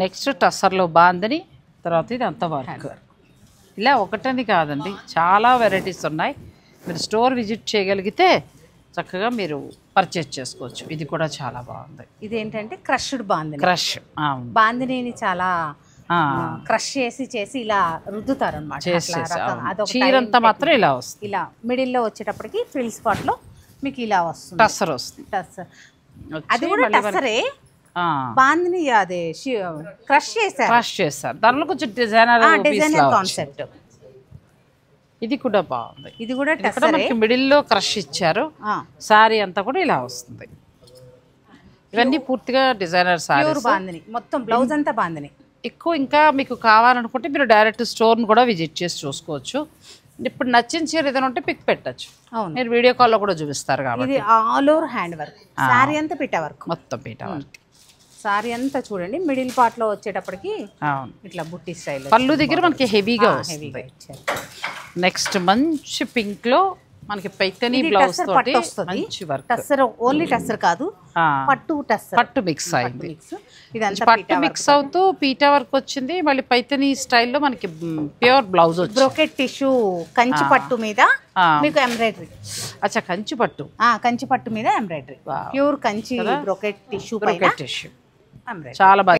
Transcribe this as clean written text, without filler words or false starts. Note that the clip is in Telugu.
నెక్స్ట్ టస్సర్లో బాందని, తర్వాత ఇది అంతా వర్క్. ఇలా ఒకటని కాదండి, చాలా వెరైటీస్ ఉన్నాయి. మీరు స్టోర్ విజిట్ చేయగలిగితే చక్కగా మీరు పర్చేజ్ చేసుకోవచ్చు. ఇది కూడా చాలా బాగుంది. ఇదేంటంటే క్రష్డ్ బాందిని. క్రష్ బాందిని చాలా క్రష్ చేసి ఇలా రుద్దుతారు అనమాట. చీరంతా మాత్రం ఇలా వస్తుంది. ఇలా మిడిల్లో వచ్చేటప్పటికి ఫ్రిల్ స్పాట్ లో మీకు ఇలా వస్తుంది, టస్సర్ వస్తుంది. టస్సర్ అది కూడా టస్సరే. బాందిని అదే క్రష్ చేశారు. దానిలో కొంచెం డిజైనర్ కాన్సెప్ట్. ఇది కూడా బాగుంది. ఇది కూడా టస్సరే. మిడిల్లో క్రష్ ఇచ్చారు. సారీ అంతా కూడా ఇలా వస్తుంది. ఇవన్నీ పూర్తిగా డిజైనర్ సారీస్. బాందిని మొత్తం బ్లౌజ్ అంతా బాందిని. ఎక్కువ ఇంకా మీకు కావాలనుకుంటే మీరు డైరెక్ట్ స్టోర్ని కూడా విజిట్ చేసి చూసుకోవచ్చు. ఇప్పుడు నచ్చిన చీర ఏదైనా ఉంటే పిక్ పెట్టచ్చు. మీరు వీడియో కాల్లో కూడా చూపిస్తారు కాబట్టి. ఇది all over hand work. Sorry అంతా పీటా వర్క్, మొత్తం పీటా వర్క్. సారీ అంతా చూడండి మిడిల్ పార్ట్ లో వచ్చేటప్పటికి ఇట్లా బుట్టి స్టైల్. పళ్ళు దగ్గర మనకి హెవీగా వస్తుంది. నెక్స్ట్ మంచి పింక్ లో మనకి పైతని బ్లౌజ్ తోటి మంచి వర్క్. టస్సర్ ఓన్లీ టస్సర్ కాదు, పట్టు టస్సర్, పట్టు మిక్స్ అయింది. పట్టు మిక్స్ అవుతూ పీటా వర్క్ వచ్చింది. మళ్ళీ పైతని స్టైల్లో మనకి ప్యూర్ బ్లౌజ్ వచ్చింది. బ్రోకెట్ టిష్యూ కంచి పట్టు మీద మీకు ఎంబ్రాయిడరీ. అచ్చా, కంచి పట్టు. కంచి పట్టు మీద embroidery, pure Kanchi brocade tissue చాలా బాగా.